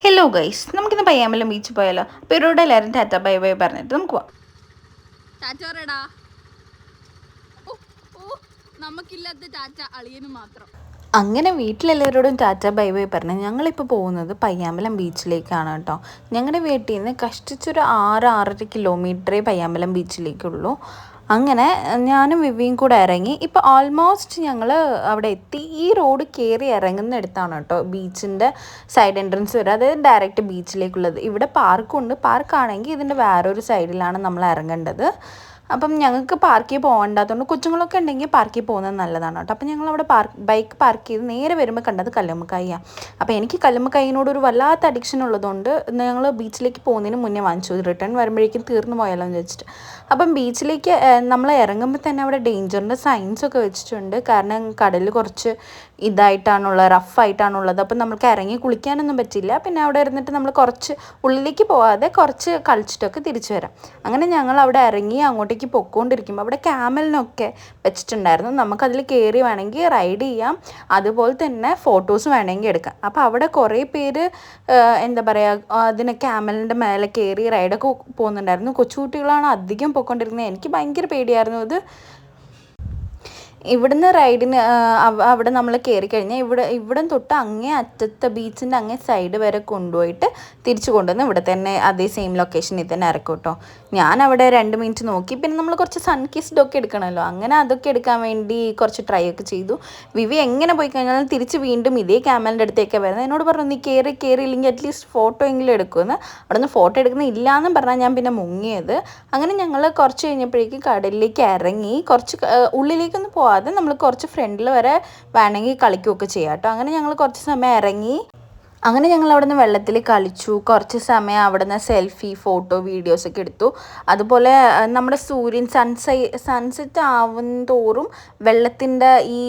Hello guys, നമുക്കിന്ന് പയ്യാമ്പലം ബീച്ചിൽ പോയാലോ? അപ്പോൾ ഇവരോട് എല്ലാവരും ടാറ്റ ബൈ ബൈ പറഞ്ഞിട്ട് നമുക്ക് പോവാം. നമുക്കില്ലാത്ത ടാറ്റ അളിയന് മാത്രം. അങ്ങനെ വീട്ടിലെല്ലാവരോടും ടാറ്റ ബൈ ബൈ പറഞ്ഞ് ഞങ്ങളിപ്പോൾ പോകുന്നത് പയ്യാമ്പലം ബീച്ചിലേക്കാണ് കേട്ടോ. ഞങ്ങളുടെ വീട്ടിൽ നിന്ന് കഷ്ടിച്ചൊരു 6-6.5 കിലോമീറ്ററേ പയ്യാമ്പലം ബീച്ചിലേക്കുള്ളൂ. അങ്ങനെ ഞാനും വിവിയും കൂടെ ഇറങ്ങി. ഇപ്പോൾ ഓൾമോസ്റ്റ് ഞങ്ങൾ അവിടെ എത്തി. ഈ റോഡ് കയറി ഇറങ്ങുന്നിടത്താണ് കേട്ടോ ബീച്ചിൻ്റെ സൈഡ് എൻട്രൻസ് വരെ, അതായത് ഡയറക്റ്റ് ബീച്ചിലേക്കുള്ളത്. ഇവിടെ പാർക്കുണ്ട്. പാർക്കാണെങ്കിൽ ഇതിൻ്റെ വേറൊരു സൈഡിലാണ് നമ്മൾ ഇറങ്ങേണ്ടത്. അപ്പം ഞങ്ങൾക്ക് പാർക്കിൽ പോകണ്ടാത്തതുകൊണ്ട് കൊച്ചുങ്ങളൊക്കെ ഉണ്ടെങ്കിൽ പാർക്കിൽ പോകുന്നത് നല്ലതാണ് കേട്ടോ. അപ്പം ഞങ്ങളവിടെ ബൈക്ക് പാർക്ക് ചെയ്ത് നേരെ വരുമ്പോൾ കണ്ടത് കല്ലുമ്മക്കായിയാണ്. അപ്പോൾ എനിക്ക് കല്ലുമ്മക്കായിനോട് ഒരു വല്ലാത്ത അഡിക്ഷൻ ഉള്ളതുകൊണ്ട് ഞങ്ങൾ ബീച്ചിലേക്ക് പോകുന്നതിന് മുന്നേ വാങ്ങിച്ചു. റിട്ടേൺ വരുമ്പോഴേക്കും തീർന്നു പോയാലോ എന്ന് വെച്ചിട്ട്. അപ്പം ബീച്ചിലേക്ക് നമ്മൾ ഇറങ്ങുമ്പോൾ തന്നെ അവിടെ ഡേഞ്ചറിൻ്റെ സൈൻസൊക്കെ വെച്ചിട്ടുണ്ട്. കാരണം കടൽ കുറച്ച് ഇതായിട്ടാണുള്ളത്, റഫായിട്ടാണുള്ളത്. അപ്പം നമുക്ക് ഇറങ്ങി കുളിക്കാനൊന്നും പറ്റില്ല. പിന്നെ അവിടെ ഇരുന്നിട്ട് നമ്മൾ കുറച്ച് ഉള്ളിലേക്ക് പോകാതെ കുറച്ച് കളിച്ചിട്ടൊക്കെ തിരിച്ചു വരാം. അങ്ങനെ ഞങ്ങൾ അവിടെ ഇറങ്ങി അങ്ങോട്ടേക്ക് പൊയ്ക്കൊണ്ടിരിക്കുമ്പോൾ അവിടെ ക്യാമലിനൊക്കെ വെച്ചിട്ടുണ്ടായിരുന്നു. നമുക്കതിൽ കയറി വേണമെങ്കിൽ റൈഡ് ചെയ്യാം, അതുപോലെ തന്നെ ഫോട്ടോസ് വേണമെങ്കിൽ എടുക്കാം. അപ്പോൾ അവിടെ കുറേ പേര് എന്താ പറയുക, അതിന് ക്യാമലിൻ്റെ മേലെ കയറി റൈഡൊക്കെ പോകുന്നുണ്ടായിരുന്നു. കൊച്ചുകുട്ടികളാണ് അധികം പോയിക്കൊണ്ടിരുന്നത്. എനിക്ക് ഭയങ്കര പേടിയായിരുന്നു അത്. ഇവിടുന്ന് റൈഡിന് അവിടെ നമ്മൾ കയറി കഴിഞ്ഞാൽ ഇവിടെ തൊട്ട് അങ്ങേ അറ്റത്തെ ബീച്ചിൻ്റെ അങ്ങേ സൈഡ് വരെ കൊണ്ടുപോയിട്ട് തിരിച്ചു കൊണ്ടുവന്ന് ഇവിടെ തന്നെ അതേ സെയിം ലൊക്കേഷനിൽ തന്നെ ഇറക്കും കേട്ടോ. ഞാൻ അവിടെ 2 മിനിറ്റ് നോക്കി. പിന്നെ നമ്മൾ കുറച്ച് സൺ കിസ്ഡൊക്കെ എടുക്കണമല്ലോ, അങ്ങനെ അതൊക്കെ എടുക്കാൻ വേണ്ടി കുറച്ച് ട്രൈ ഒക്കെ ചെയ്തു. വിവി എങ്ങനെ പോയി കഴിഞ്ഞാലും തിരിച്ച് വീണ്ടും ഇതേ ക്യാമലിൻ്റെ അടുത്തേക്ക് വരുന്നത്. എന്നോട് പറഞ്ഞു നീ കയറിയില്ലെങ്കിൽ അറ്റ്ലീസ്റ്റ് ഫോട്ടോ എങ്കിലും എടുക്കുമെന്ന്. അവിടെ നിന്ന് ഫോട്ടോ എടുക്കുന്ന ഇല്ലയെന്നും പറഞ്ഞാൽ ഞാൻ പിന്നെ മുങ്ങിയത്. അങ്ങനെ ഞങ്ങൾ കുറച്ച് കഴിഞ്ഞപ്പോഴേക്കും കടലിലേക്ക് ഇറങ്ങി. കുറച്ച് ഉള്ളിലേക്കൊന്നും പോകാതെ നമ്മൾ കുറച്ച് ഫ്രണ്ടിൽ വരെ വേണമെങ്കിൽ കളിക്കുകയൊക്കെ ചെയ്യാം കേട്ടോ. അങ്ങനെ ഞങ്ങൾ കുറച്ച് സമയം ഇറങ്ങി. അങ്ങനെ ഞങ്ങൾ അവിടെ നിന്ന് വെള്ളത്തിൽ കളിച്ചു. കുറച്ച് സമയം അവിടെ നിന്ന് സെൽഫി, ഫോട്ടോ, വീഡിയോസൊക്കെ എടുത്തു. അതുപോലെ നമ്മുടെ സൂര്യൻ സൺസെറ്റ് ആവും തോറും വെള്ളത്തിൻ്റെ ഈ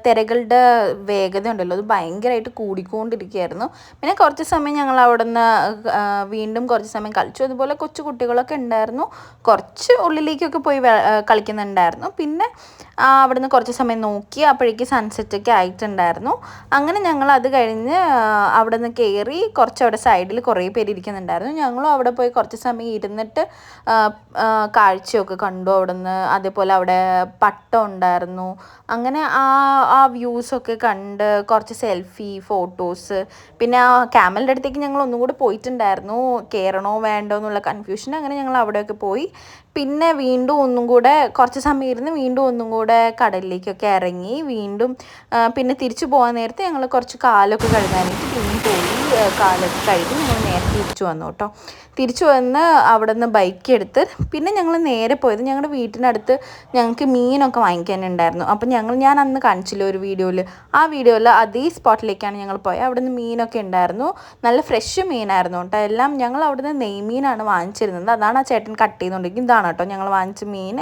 തിരകളുടെ വേഗത ഉണ്ടല്ലോ, അത് ഭയങ്കരമായിട്ട് കൂടിക്കൊണ്ടിരിക്കുകയായിരുന്നു. പിന്നെ കുറച്ച് സമയം ഞങ്ങൾ അവിടെ നിന്ന് വീണ്ടും കുറച്ച് സമയം കളിച്ചു. അതുപോലെ കൊച്ചു കുട്ടികളൊക്കെ ഉണ്ടായിരുന്നു, കുറച്ച് ഉള്ളിലേക്കൊക്കെ പോയി കളിക്കുന്നുണ്ടായിരുന്നു. പിന്നെ അവിടെ നിന്ന് കുറച്ച് സമയം നോക്കി. അപ്പോഴേക്ക് സൺസെറ്റൊക്കെ ആയിട്ടുണ്ടായിരുന്നു. അങ്ങനെ ഞങ്ങൾ അത് കഴിഞ്ഞ് അവിടെ നിന്ന് കയറി. കുറച്ച് അവിടെ സൈഡിൽ കുറേ പേര് ഇരിക്കുന്നുണ്ടായിരുന്നു. ഞങ്ങളും അവിടെ പോയി കുറച്ച് സമയം ഇരുന്നിട്ട് കാഴ്ചയൊക്കെ കണ്ടു അവിടെ നിന്ന്. അതേപോലെ അവിടെ പട്ടം ഉണ്ടായിരുന്നു. അങ്ങനെ ആ വ്യൂസൊക്കെ കണ്ട് കുറച്ച് സെൽഫി, ഫോട്ടോസ്. പിന്നെ ആ ക്യാമലിൻ്റെ അടുത്തേക്ക് ഞങ്ങൾ ഒന്നും കൂടി പോയിട്ടുണ്ടായിരുന്നു, കയറണോ വേണ്ടോ എന്നുള്ള കൺഫ്യൂഷൻ. അങ്ങനെ ഞങ്ങൾ അവിടെയൊക്കെ പോയി. പിന്നെ വീണ്ടും ഒന്നും കൂടെ കുറച്ച് സമയം ഇരുന്ന് വീണ്ടും ഒന്നും കൂടെ കടലിലേക്കൊക്കെ ഇറങ്ങി. വീണ്ടും പിന്നെ തിരിച്ചു പോകാൻ നേരത്തെ ഞങ്ങൾ കുറച്ച് കാലൊക്കെ കഴുകാനായിട്ട് പിന്നെ പോയി. കാലൊക്കെ കഴുകി ഞങ്ങൾ നേരെ തിരിച്ചു വന്നു കേട്ടോ. തിരിച്ചു വന്ന് അവിടെ നിന്ന് ബൈക്ക് എടുത്ത് പിന്നെ ഞങ്ങൾ നേരെ പോയത് ഞങ്ങളുടെ വീട്ടിനടുത്ത് ഞങ്ങൾക്ക് മീനൊക്കെ വാങ്ങിക്കാനുണ്ടായിരുന്നു. അപ്പം ഞാൻ അന്ന് കാണിച്ചില്ല ഒരു വീഡിയോയിൽ. ആ വീഡിയോയിൽ അതേ സ്പോട്ടിലേക്കാണ് ഞങ്ങൾ പോയത്. അവിടെ നിന്ന് മീനൊക്കെ ഉണ്ടായിരുന്നു, നല്ല ഫ്രഷ് മീനായിരുന്നു കേട്ടോ. എല്ലാം ഞങ്ങൾ അവിടെ നിന്ന് നെയ്മീനാണ് വാങ്ങിച്ചിരുന്നത്. അതാണ് ആ ചേട്ടൻ കട്ട് ചെയ്തുകൊണ്ടിരിക്കും. ഇതാണ് കേട്ടോ ഞങ്ങൾ വാങ്ങിച്ച മീൻ.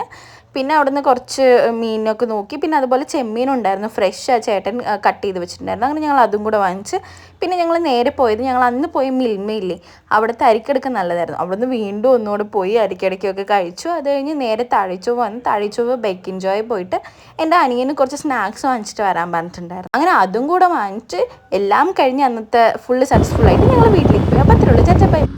പിന്നെ അവിടെ നിന്ന് കുറച്ച് മീനൊക്കെ നോക്കി. പിന്നെ അതുപോലെ ചെമ്മീനുണ്ടായിരുന്നു, ഫ്രഷ് ആ ചേട്ടൻ കട്ട് ചെയ്ത് വെച്ചിട്ടുണ്ടായിരുന്നു. അങ്ങനെ ഞങ്ങൾ അതും കൂടെ വാങ്ങിച്ച് പിന്നെ ഞങ്ങൾ നേരെ പോയത്, ഞങ്ങൾ അന്ന് പോയി മിൽമയില്ലേ, അവിടുത്തെ അരിക്കടക്ക് നല്ലതായിരുന്നു. അവിടെ നിന്ന് വീണ്ടും ഒന്നുകൂടെ പോയി അരിക്കടക്കൊക്കെ കഴിച്ചു. അത് കഴിഞ്ഞ് നേരെ താഴിച്ചൊവ്വ വന്ന് താഴിച്ചൊവ്വ ബേക്ക് എൻജോയ് പോയിട്ട് എൻ്റെ അനിയന് കുറച്ച് സ്നാക്സ് വാങ്ങിച്ചിട്ട് വരാൻ പറഞ്ഞിട്ടുണ്ടായിരുന്നു. അങ്ങനെ അതും കൂടെ വാങ്ങിച്ച് എല്ലാം കഴിഞ്ഞ് അന്നത്തെ ഫുള്ള് സക്സസ്ഫുൾ ആയിട്ട് ഞങ്ങൾ വീട്ടിലേക്ക് പോയി. അപ്പോൾ അത്രയുള്ളൂ. ചാച്ച ബൈ.